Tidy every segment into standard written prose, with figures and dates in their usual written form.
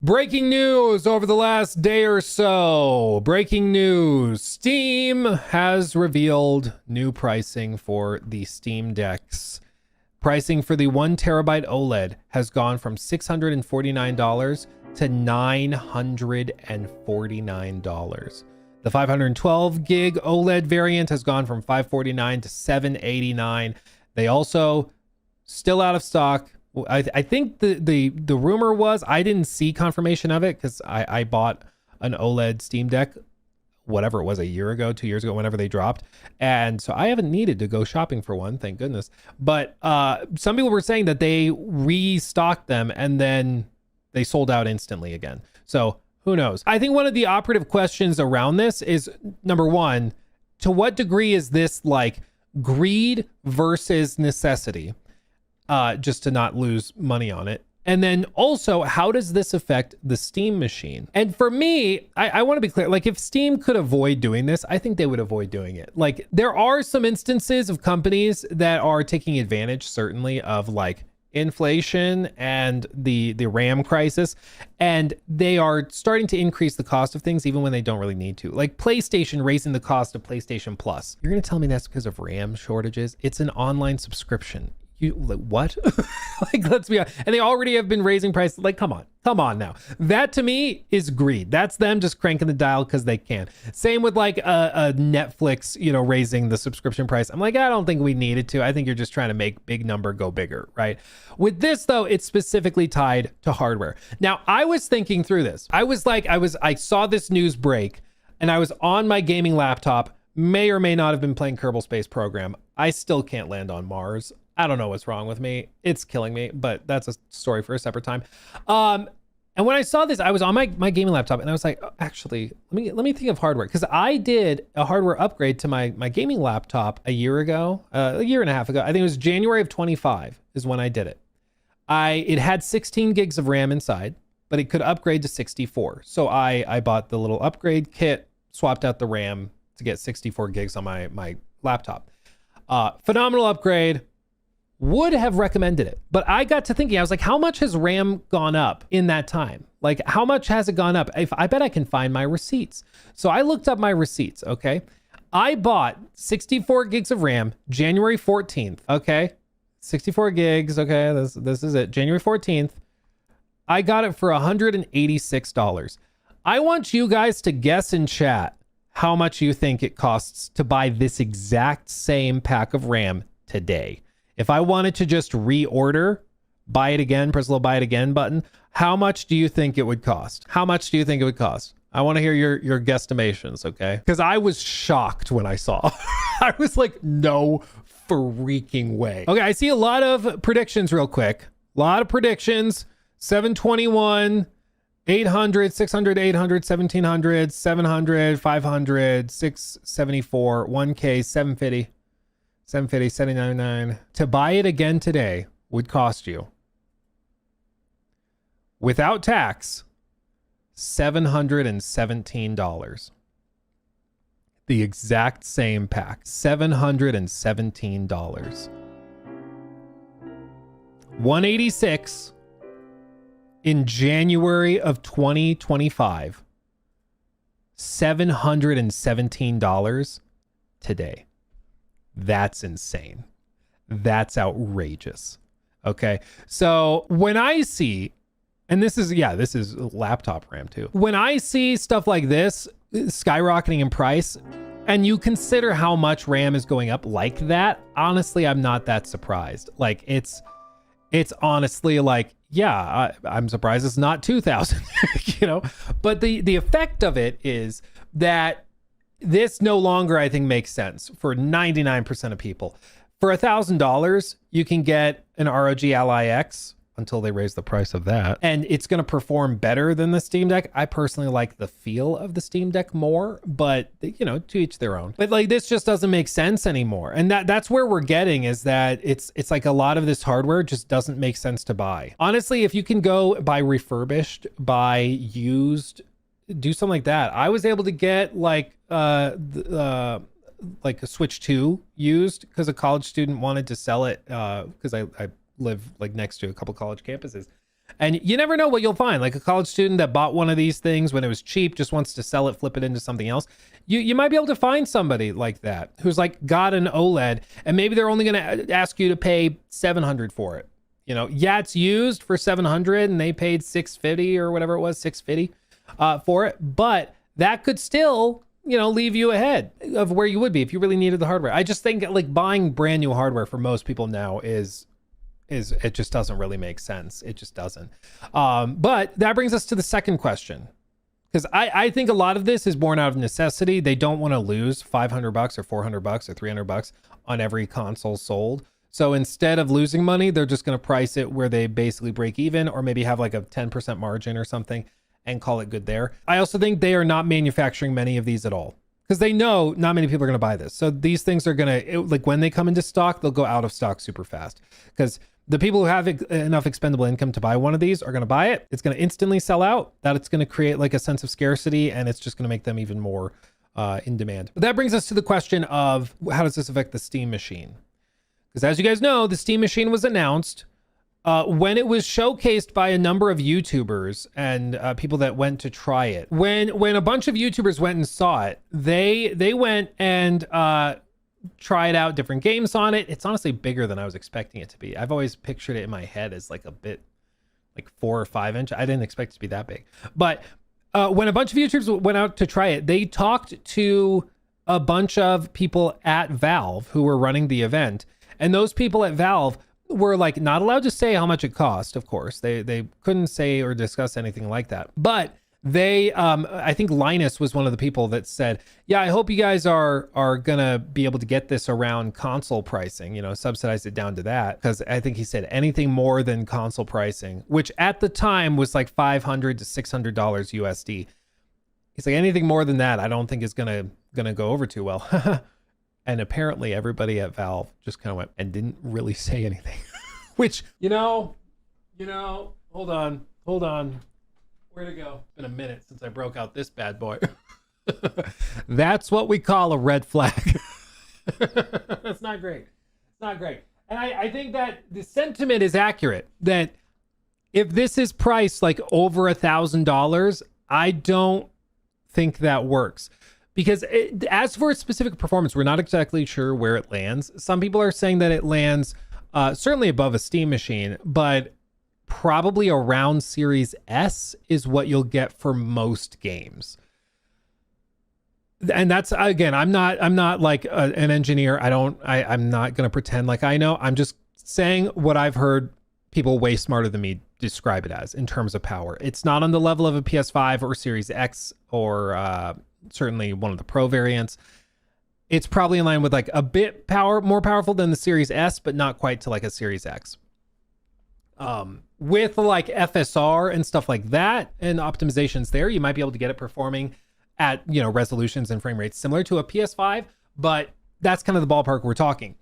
Breaking news over the last day or so. Breaking news. Steam has revealed new pricing for the Steam Decks. Pricing for the 1 terabyte OLED has gone from $649 to $949. The 512 gig OLED variant has gone from $549 to $789. They also still out of stock. I think the rumor was, I didn't see confirmation of it because I bought an OLED Steam Deck, whatever it was, a year ago, 2 years ago, whenever they dropped. And so I haven't needed to go shopping for one, thank goodness. But some people were saying that they restocked them and then they sold out instantly again. So who knows? I think one of the operative questions around this is, number one, to what degree is this like greed versus necessity? Just to not lose money on it. And then also, how does this affect the Steam machine? And for me, I want to be clear, like if Steam could avoid doing this, I think they would avoid doing it. Like there are some instances of companies that are taking advantage, certainly, of like inflation and the RAM crisis, and they are starting to increase the cost of things even when they don't really need to. Like PlayStation raising the cost of PlayStation Plus. You're going to tell me that's because of RAM shortages? It's an online subscription. You like what? Like, let's be honest. And they already have been raising prices. Like, come on now. That to me is greed. That's them just cranking the dial because they can. Same with like a Netflix, raising the subscription price. I'm like, I don't think we needed to. I think you're just trying to make big number go bigger, right? With this though, it's specifically tied to hardware. Now, I was thinking through this. I saw this news break and I was on my gaming laptop, may or may not have been playing Kerbal Space Program. I still can't land on Mars. I don't know what's wrong with me. It's killing me, but that's a story for a separate time. And when I saw this, I was on my gaming laptop and I was like, oh, actually, let me think of hardware. Because I did a hardware upgrade to my gaming laptop a year ago, a year and a half ago. I think it was January of 25 is when I did it. It had 16 gigs of RAM inside, but it could upgrade to 64. So I bought the little upgrade kit, swapped out the RAM to get 64 gigs on my laptop. Phenomenal upgrade. Would have recommended it. But I got to thinking, I was like, how much has RAM gone up in that time? Like, how much has it gone up? I bet I can find my receipts. So I looked up my receipts, okay? I bought 64 gigs of RAM January 14th, okay? 64 gigs, okay, this is it. January 14th. I got it for $186. I want you guys to guess in chat how much you think it costs to buy this exact same pack of RAM today. If I wanted to just reorder, buy it again, press the little buy it again button, how much do you think it would cost? How much do you think it would cost? I want to hear your guesstimations, okay? Because I was shocked when I saw. I was like, no freaking way. Okay, I see a lot of predictions real quick. A lot of predictions. 721, 800, 600, 800, 1700, 700, 500, 674, 1K, 750. 750, 799. To buy it again today would cost you, without tax, $717. The exact same pack, $717. 186 in January of 2025. $717 today. That's insane. That's outrageous. Okay. So when I see, and this is laptop RAM too. When I see stuff like this skyrocketing in price and you consider how much RAM is going up like that, honestly, I'm not that surprised. Like it's honestly like, yeah, I'm surprised it's not 2000, but the effect of it is that this no longer, I think, makes sense for 99% of people. For $1,000, you can get an ROG Ally X until they raise the price of that. And it's going to perform better than the Steam Deck. I personally like the feel of the Steam Deck more, but to each their own. But like, this just doesn't make sense anymore. And that's where we're getting, is that it's like a lot of this hardware just doesn't make sense to buy. Honestly, if you can go buy refurbished, buy used, do something like that. I was able to get like a Switch 2 used because a college student wanted to sell it because I live like next to a couple college campuses. And you never know what you'll find. Like a college student that bought one of these things when it was cheap, just wants to sell it, flip it into something else. You might be able to find somebody like that who's like got an OLED, and maybe they're only going to ask you to pay $700 for it. You know, yeah, it's used for $700 and they paid $650 or whatever it was, $650 for it. But that could still, you know, leave you ahead of where you would be if you really needed the hardware. I just think like buying brand new hardware for most people now is it just doesn't really make sense. It just doesn't. But that brings us to the second question, because I think a lot of this is born out of necessity. They don't want to lose $500 or $400 or $300 on every console sold. So instead of losing money, they're just going to price it where they basically break even, or maybe have like a 10% margin or something and call it good there. I also think they are not manufacturing many of these at all, because they know not many people are going to buy this. So these things are going to, like when they come into stock, they'll go out of stock super fast, because the people who have enough expendable income to buy one of these are going to buy it. It's going to instantly sell out. That it's going to create like a sense of scarcity, and it's just going to make them even more in demand. But that brings us to the question of how does this affect the Steam Machine? Because as you guys know, the Steam Machine was announced when it was showcased by a number of YouTubers and people that went to try it. When a bunch of YouTubers went and saw it, they went and tried out different games on it. It's honestly bigger than I was expecting it to be. I've always pictured it in my head as like a bit like 4 or 5 inch. I didn't expect it to be that big. But when a bunch of YouTubers went out to try it, they talked to a bunch of people at Valve who were running the event. And those people at Valve were like not allowed to say how much it cost. Of course, they couldn't say or discuss anything like that. But they, I think Linus was one of the people that said, "Yeah, I hope you guys are gonna be able to get this around console pricing. You know, subsidize it down to that." Because I think he said anything more than console pricing, which at the time was like $500 to $600 USD. He's like, anything more than that, I don't think is gonna go over too well. And apparently everybody at Valve just kind of went and didn't really say anything. Which, you know, hold on. Where'd it go? It's been a minute since I broke out this bad boy. That's what we call a red flag. That's not great. It's not great. And I think that the sentiment is accurate, that if this is priced like over $1,000, I don't think that works. Because as for its specific performance, we're not exactly sure where it lands. Some people are saying that it lands certainly above a Steam Machine, but probably around Series S is what you'll get for most games. And that's, again, I'm not like an engineer. I'm not going to pretend like I know. I'm just saying what I've heard people way smarter than me describe it as in terms of power. It's not on the level of a PS5 or Series X or certainly one of the Pro variants. It's probably in line with like a bit more powerful than the Series S, but not quite to like a Series X. With like FSR and stuff like that and optimizations there, you might be able to get it performing at, you know, resolutions and frame rates similar to a PS5, but that's kind of the ballpark we're talking.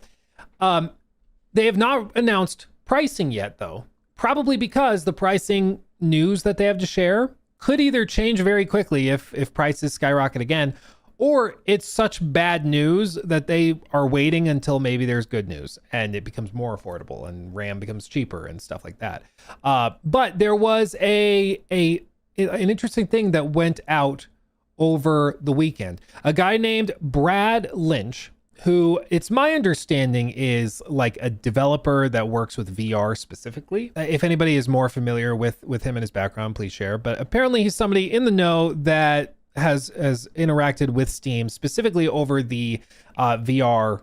They have not announced pricing yet though, probably because the pricing news that they have to share could either change very quickly if prices skyrocket again, or it's such bad news that they are waiting until maybe there's good news and it becomes more affordable and RAM becomes cheaper and stuff like that. But there was an interesting thing that went out over the weekend. A guy named Brad Lynch, who it's my understanding is like a developer that works with VR specifically. If anybody is more familiar with him and his background, please share. But apparently he's somebody in the know that has interacted with Steam specifically over the VR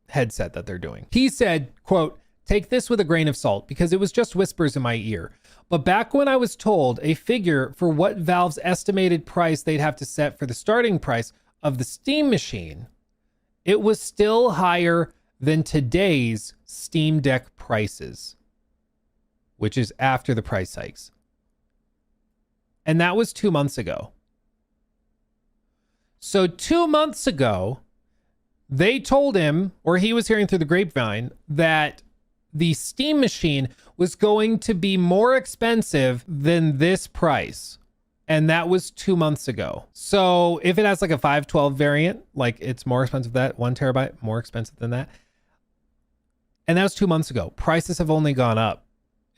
headset that they're doing. He said, quote, "Take this with a grain of salt because it was just whispers in my ear. But back when I was told a figure for what Valve's estimated price they'd have to set for the starting price of the Steam Machine, it was still higher than today's Steam Deck prices, which is after the price hikes." And that was 2 months ago. So 2 months ago, they told him, or he was hearing through the grapevine, that the Steam Machine was going to be more expensive than this price. And that was 2 months ago. So if it has like a 512 variant, like it's more expensive than that, 1 terabyte, more expensive than that. And that was 2 months ago. Prices have only gone up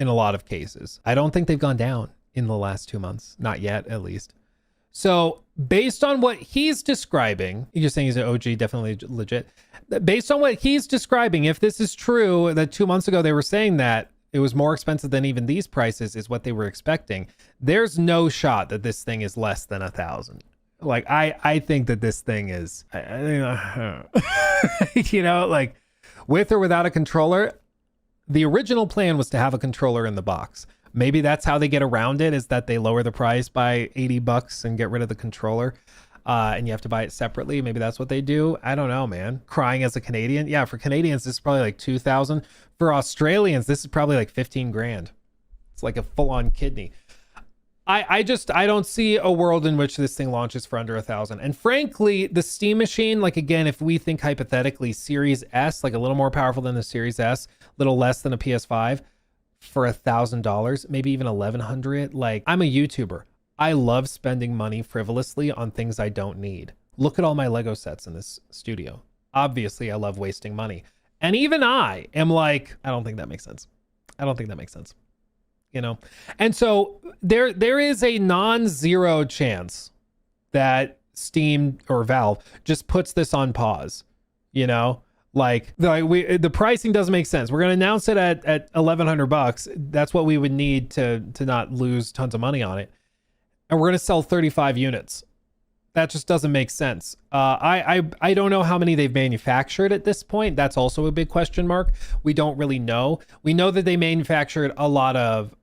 in a lot of cases. I don't think they've gone down in the last 2 months. Not yet, at least. So based on what he's describing, you're saying he's an OG, definitely legit. Based on what he's describing, if this is true, that 2 months ago they were saying that it was more expensive than even these prices is what they were expecting. There's no shot that this thing is less than 1,000. Like, I think that this thing is, you know, like with or without a controller, the original plan was to have a controller in the box. Maybe that's how they get around it, is that they lower the price by $80 and get rid of the controller. And you have to buy it separately. Maybe that's what they do. I don't know, man. Crying as a Canadian. Yeah, for Canadians, this is probably like 2,000. For Australians, this is probably like 15 grand. It's like a full-on kidney. I don't see a world in which this thing launches for under 1,000. And frankly, the Steam Machine, like again, if we think hypothetically Series S, like a little more powerful than the Series S, a little less than a PS5, for $1,000, maybe even 1,100. Like, I'm a YouTuber. I love spending money frivolously on things I don't need. Look at all my Lego sets in this studio. Obviously, I love wasting money. And even I am like, I don't think that makes sense. I don't think that makes sense. You know? And so there is a non-zero chance that Steam or Valve just puts this on pause, you know? Like the pricing doesn't make sense. We're going to announce it at $1,100. That's what we would need to not lose tons of money on it. And we're going to sell 35 units. That just doesn't make sense. I don't know how many they've manufactured at this point. That's also a big question mark. We don't really know. We know that they manufactured a lot of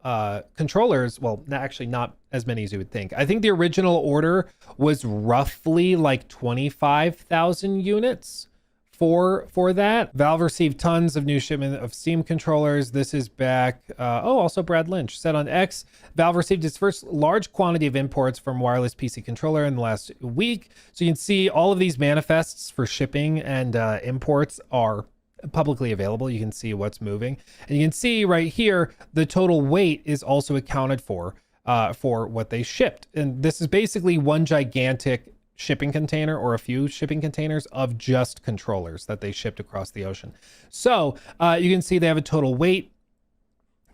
controllers. Well, actually not as many as you would think. I think the original order was roughly like 25,000 units for that. Valve received tons of new shipment of Steam controllers. This is back. Also Brad Lynch said on X, Valve received its first large quantity of imports from wireless PC controller in the last week. So you can see all of these manifests for shipping and imports are publicly available. You can see what's moving, and you can see right here the total weight is also accounted for what they shipped. And this is basically one gigantic shipping container or a few shipping containers of just controllers that they shipped across the ocean. So you can see they have a total weight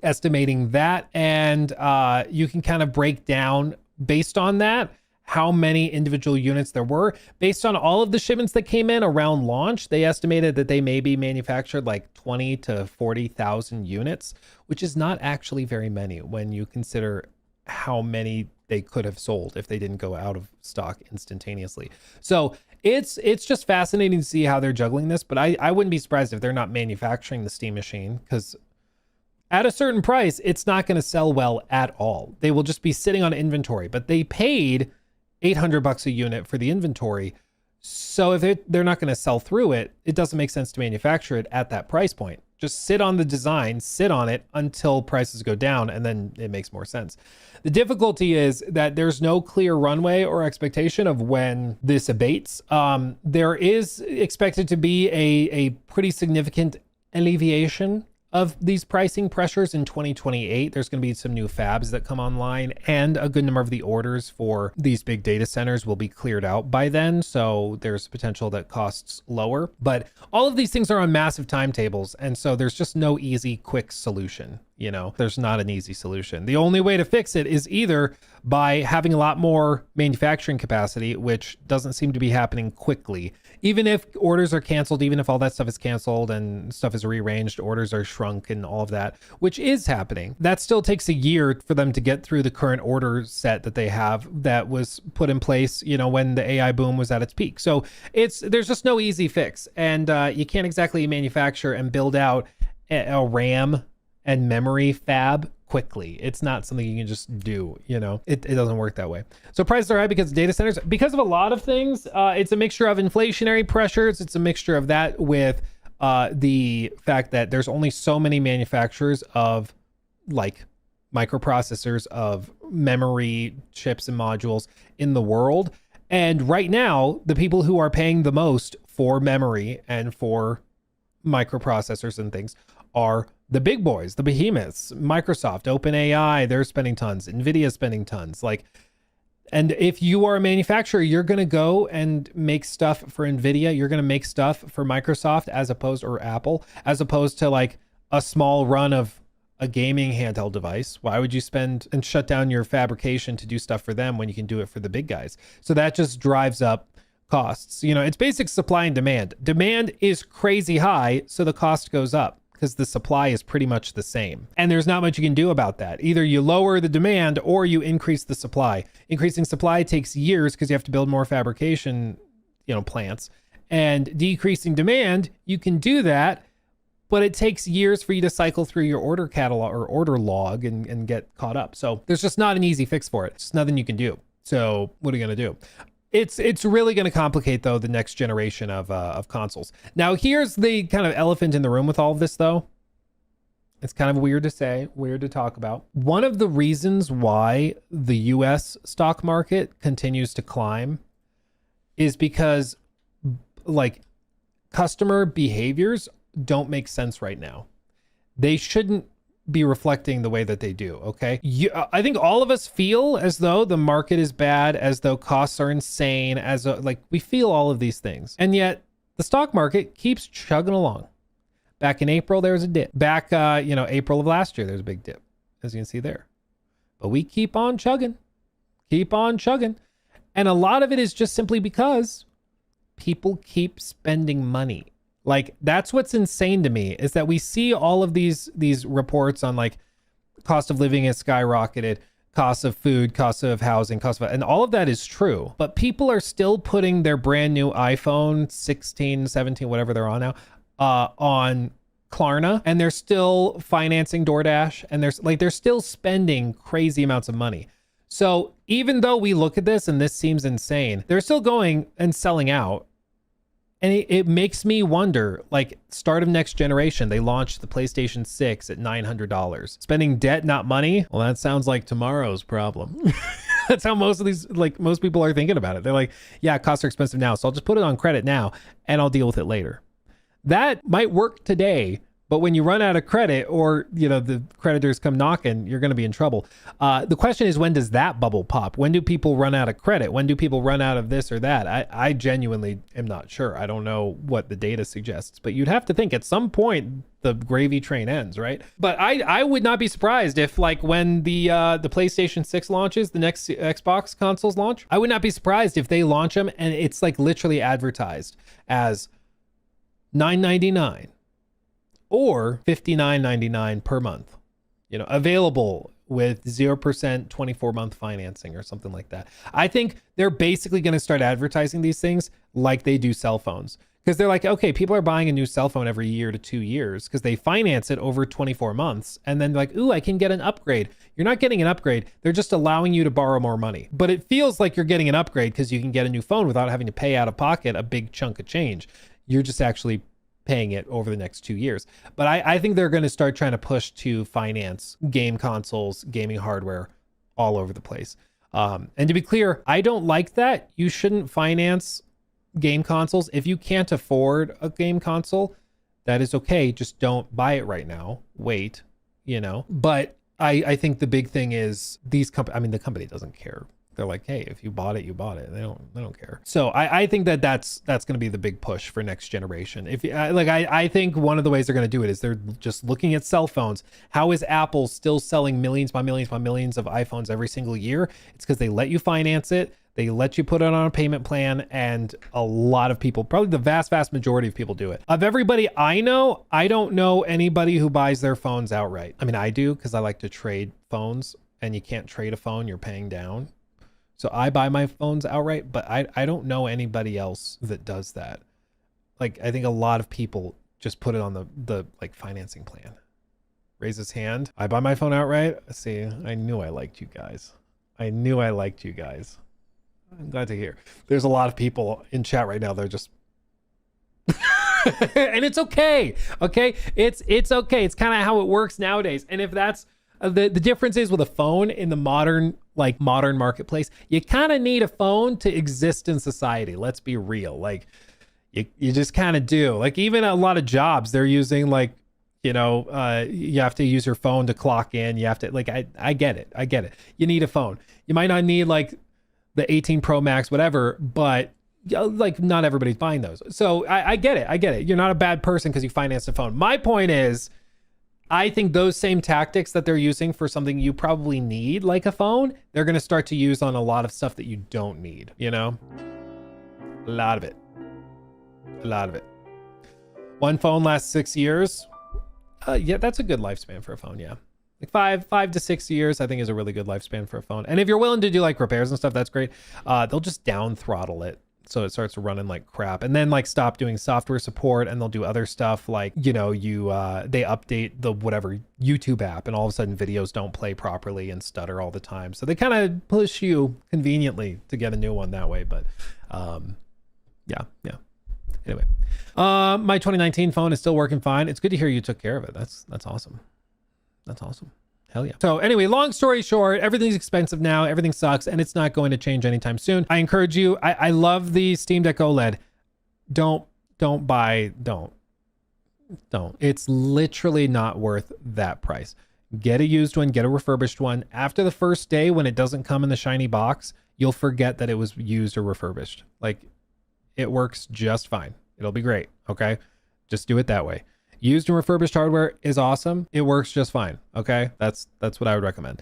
estimating that, and you can kind of break down based on that how many individual units there were. Based on all of the shipments that came in around launch, they estimated that they maybe manufactured like 20 to 40,000 units, which is not actually very many when you consider how many they could have sold if they didn't go out of stock instantaneously. So it's just fascinating to see how they're juggling this, but I wouldn't be surprised if they're not manufacturing the Steam Machine, because at a certain price, it's not going to sell well at all. They will just be sitting on inventory, but they paid $800 a unit for the inventory. So if they're not going to sell through it, it doesn't make sense to manufacture it at that price point. Just sit on the design, sit on it until prices go down, and then it makes more sense. The difficulty is that there's no clear runway or expectation of when this abates. There is expected to be a pretty significant alleviation of these pricing pressures in 2028. There's going to be some new fabs that come online, and a good number of the orders for these big data centers will be cleared out by then. So there's potential that costs lower, but all of these things are on massive timetables. And so there's just no easy, quick solution. You know, there's not an easy solution. The only way to fix it is either by having a lot more manufacturing capacity, which doesn't seem to be happening quickly. Even if orders are canceled, even if all that stuff is canceled and stuff is rearranged, orders are shrunk and all of that, which is happening, that still takes a year for them to get through the current order set that they have that was put in place, you know, when the AI boom was at its peak. So there's just no easy fix. And you can't exactly manufacture and build out a RAM and memory fab quickly. It's not something you can just do, you know, it doesn't work that way. So prices are high because of data centers, because of a lot of things. It's a mixture of inflationary pressures. It's a mixture of that with the fact that there's only so many manufacturers of like microprocessors, of memory chips and modules in the world. And right now, the people who are paying the most for memory and for microprocessors and things are the big boys, the behemoths. Microsoft, OpenAI, they're spending tons. NVIDIA spending tons. Like, and if you are a manufacturer, you're going to go and make stuff for NVIDIA. You're going to make stuff for Microsoft or Apple, as opposed to like a small run of a gaming handheld device. Why would you spend and shut down your fabrication to do stuff for them when you can do it for the big guys? So that just drives up costs. You know, it's basic supply and demand. Demand is crazy high, so the cost goes up because the supply is pretty much the same. And there's not much you can do about that. Either you lower the demand or you increase the supply. Increasing supply takes years because you have to build more fabrication, plants. And decreasing demand, you can do that, but it takes years for you to cycle through your order catalog or order log and get caught up. So there's just not an easy fix for it. It's nothing you can do. So what are you going to do? It's really going to complicate, though, the next generation of consoles. Now, here's the kind of elephant in the room with all of this, though. It's kind of weird to say, weird to talk about. One of the reasons why the US stock market continues to climb is because, like, customer behaviors don't make sense right now. They shouldn't be reflecting the way that they do, okay? I think all of us feel as though the market is bad, as though costs are insane, as though, like, we feel all of these things. And yet the stock market keeps chugging along. Back in April, there was a dip. Back, April of last year, there's a big dip, as you can see there. But we keep on chugging. And a lot of it is just simply because people keep spending money. Like, that's what's insane to me, is that we see all of these reports on, like, cost of living has skyrocketed, cost of food, cost of housing, and all of that is true. But people are still putting their brand new iPhone 16, 17, whatever they're on now, on Klarna, and they're still financing DoorDash, and they're still spending crazy amounts of money. So even though we look at this and this seems insane, they're still going and selling out. And it makes me wonder, like, start of next generation, they launched the PlayStation 6 at $900. Spending debt, not money? Well, that sounds like tomorrow's problem. That's how most people are thinking about it. They're like, yeah, costs are expensive now, so I'll just put it on credit now and I'll deal with it later. That might work today, but when you run out of credit or, the creditors come knocking, you're going to be in trouble. The question is, when does that bubble pop? When do people run out of credit? When do people run out of this or that? I genuinely am not sure. I don't know what the data suggests, but you'd have to think at some point the gravy train ends, right? But I would not be surprised if, like, when the PlayStation 6 launches, the next Xbox consoles launch, I would not be surprised if they launch them and it's, like, literally advertised as $9.99. Or $59.99 per month, available with 0% 24-month financing or something like that. I think they're basically going to start advertising these things like they do cell phones, because they're like, okay, people are buying a new cell phone every year to 2 years because they finance it over 24 months. And then they're like, ooh, I can get an upgrade. You're not getting an upgrade. They're just allowing you to borrow more money. But it feels like you're getting an upgrade because you can get a new phone without having to pay out of pocket a big chunk of change. You're just actually paying it over the next 2 years. But I think they're going to start trying to push to finance game consoles, gaming hardware all over the place. And to be clear, I don't like that. You shouldn't finance game consoles. If you can't afford a game console, that is okay. Just don't buy it right now. Wait, But I think the big thing is the company doesn't care. They're like, hey, if you bought it, you bought it. They don't care. So I think that's going to be the big push for next generation. I think one of the ways they're going to do it is they're just looking at cell phones. How is Apple still selling millions by millions by millions of iPhones every single year? It's because they let you finance it. They let you put it on a payment plan, and a lot of people, probably the vast majority of people, do it. Of everybody I know, I don't know anybody who buys their phones outright. I mean, I do, because I like to trade phones, and you can't trade a phone, you're paying down. So I buy my phones outright, but I don't know anybody else that does that. Like, I think a lot of people just put it on the financing plan. Raise his hand. I buy my phone outright. See, I knew I liked you guys. I'm glad to hear. There's a lot of people in chat right now. They're just, and it's okay. Okay. It's okay. It's kind of how it works nowadays. And if that's, the difference is with a phone in the modern marketplace, you kind of need a phone to exist in society. Let's be real. Like, you just kind of do. Like, even a lot of jobs, they're using you have to use your phone to clock in. You have to, I get it. You need a phone. You might not need the 18 Pro Max, whatever, but not everybody's buying those. So I get it. You're not a bad person because you financed a phone. My point is, I think those same tactics that they're using for something you probably need, like a phone, they're going to start to use on a lot of stuff that you don't need, you know? A lot of it. A lot of it. One phone lasts 6 years. Yeah, that's a good lifespan for a phone, yeah. Like 5 to 6 years, I think is a really good lifespan for a phone. And if you're willing to do like repairs and stuff, that's great. They'll just down throttle it. So it starts running like crap, and then like stop doing software support, and they'll do other stuff like, you know, they update the whatever YouTube app, and all of a sudden videos don't play properly and stutter all the time. So they kind of push you conveniently to get a new one that way. But yeah. Anyway, my 2019 phone is still working fine. It's good to hear you took care of it. That's awesome. That's awesome. Hell yeah. So anyway, long story short, everything's expensive now. Everything sucks, and it's not going to change anytime soon. I encourage you. I love the Steam Deck OLED. Don't. It's literally not worth that price. Get a used one, get a refurbished one. After the first day, when it doesn't come in the shiny box, you'll forget that it was used or refurbished. Like, it works just fine. It'll be great. Okay. Just do it that way. Used and refurbished hardware is awesome. It works just fine. Okay. That's what I would recommend.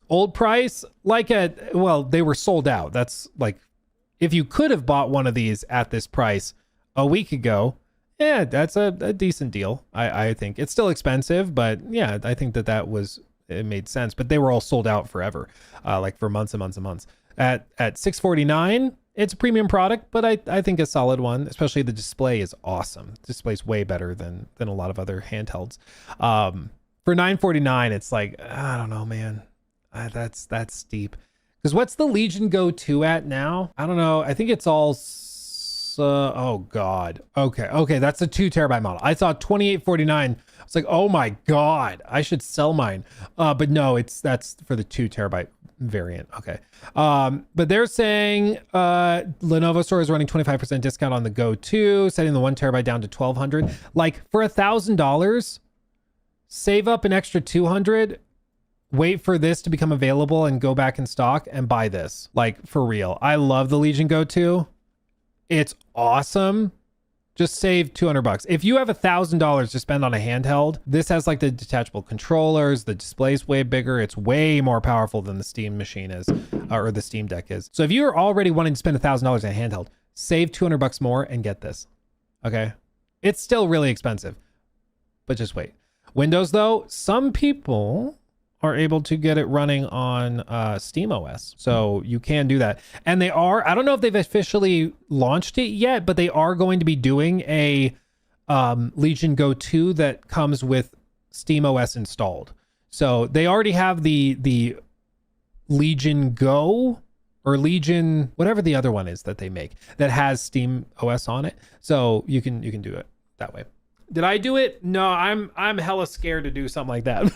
Old price, well, they were sold out. That's like, if you could have bought one of these at this price a week ago, yeah, that's a decent deal. I think it's still expensive, but yeah, I think it made sense, but they were all sold out forever, like for months and months and months. At $649, it's a premium product, but I think a solid one. Especially the display is awesome. The display's way better than a lot of other handhelds. For $949, it's like, I don't know, man. That's steep. Because what's the Legion Go 2 at now? I don't know. I think it's all. Oh God. Okay. That's a 2 terabyte model. I saw $2849. It's like, oh my God, I should sell mine. But no, that's for the 2 terabyte variant. Okay. But they're saying Lenovo Store is running 25% discount on the Go 2, setting the 1 terabyte down to $1,200. Like, for $1,000, save up an extra $200, wait for this to become available and go back in stock and buy this. Like, for real. I love the Legion Go 2. It's awesome. Just save $200. If you have $1,000 to spend on a handheld, this has like the detachable controllers. The display's way bigger. It's way more powerful than the Steam machine is, or the Steam Deck is. So if you're already wanting to spend $1,000 on a handheld, save $200 more and get this. Okay. It's still really expensive, but just wait. Windows though, some people are able to get it running on SteamOS. So you can do that. And they are, I don't know if they've officially launched it yet, but they are going to be doing a Legion Go 2 that comes with SteamOS installed. So they already have the Legion Go or Legion, whatever the other one is that they make that has SteamOS on it. So you can do it that way. Did I do it? No, I'm hella scared to do something like that.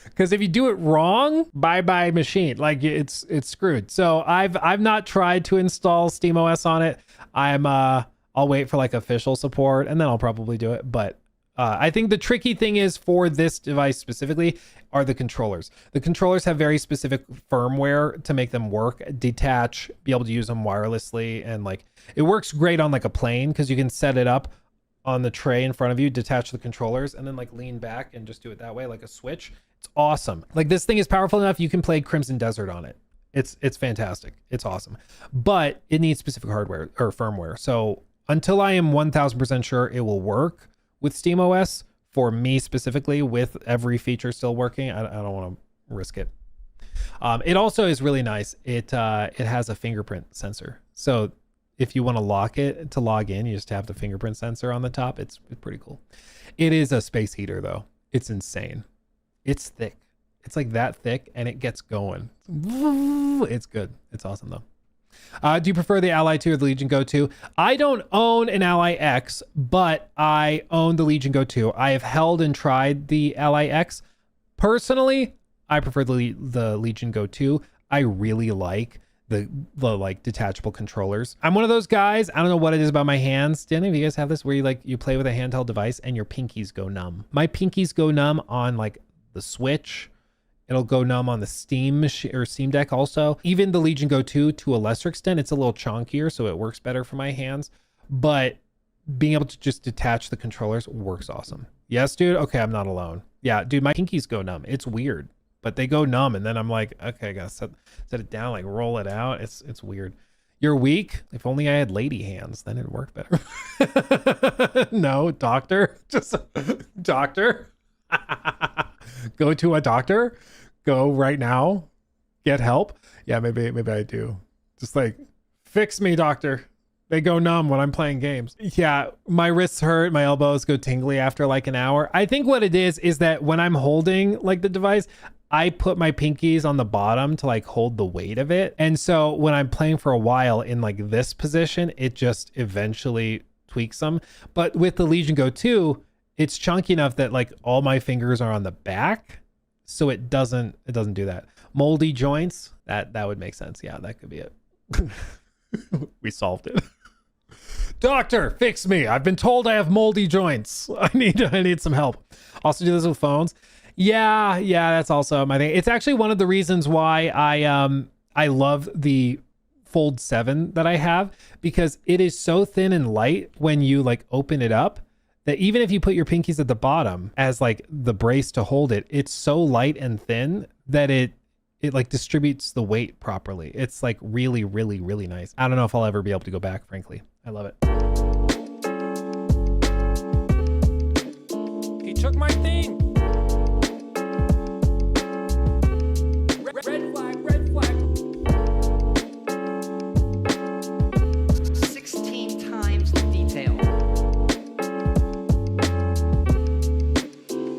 Because if you do it wrong, bye machine. Like, it's screwed. So I've not tried to install SteamOS on it. I'll wait for like official support and then I'll probably do it. But I think the tricky thing is for this device specifically are the controllers. The controllers have very specific firmware to make them work, detach, be able to use them wirelessly, and like it works great on like a plane because you can set it up on the tray in front of you, detach the controllers, and then like lean back and just do it that way, like a switch. It's awesome. Like, this thing is powerful enough you can play Crimson Desert on it. It's fantastic. It's awesome. But it needs specific hardware or firmware. So until I am 1000% sure it will work with SteamOS, for me specifically, with every feature still working, I don't want to risk it. It also is really nice. It has a fingerprint sensor. So if you want to lock it to log in, you just have the fingerprint sensor on the top. It's pretty cool. It is a space heater though. It's insane. It's thick. It's like that thick and it gets going. It's good. It's awesome though. Do you prefer the Ally 2 or the Legion Go 2? I don't own an Ally X, but I own the Legion Go 2. I have held and tried the Ally X. Personally, I prefer the Legion Go 2. I really like the like detachable controllers. I'm one of those guys, I don't know what it is about my hands. Do any of you guys have this where you play with a handheld device and your pinkies go numb? My pinkies go numb on like the Switch. It'll go numb on the Steam machine or Steam Deck also. Even the Legion Go 2 to a lesser extent, it's a little chonkier, so it works better for my hands. But being able to just detach the controllers works awesome. Yes, dude. Okay, I'm not alone. Yeah, dude, my pinkies go numb. It's weird, but they go numb, and then I'm like, okay, I gotta set it down, like roll it out. It's weird. You're weak. If only I had lady hands, then it'd work better. No, doctor. Just doctor. Go to a doctor. Go right now. Get help. Yeah, maybe I do. Just like, fix me, doctor. They go numb when I'm playing games. Yeah, my wrists hurt, my elbows go tingly after like an hour. I think what it is that when I'm holding like the device, I put my pinkies on the bottom to like hold the weight of it. And so when I'm playing for a while in like this position, it just eventually tweaks them. But with the Legion Go 2, it's chunky enough that like all my fingers are on the back. So it doesn't do that. Moldy joints, that would make sense. Yeah, that could be it. We solved it. Doctor, fix me. I've been told I have moldy joints. I need some help. Also do this with phones. Yeah, that's also my thing. It's actually one of the reasons why I love the Fold 7 that I have, because it is so thin and light when you like open it up that even if you put your pinkies at the bottom as like the brace to hold it, it's so light and thin that it like distributes the weight properly. It's like really, really, really nice. I don't know if I'll ever be able to go back, frankly. I love it. He took my thing.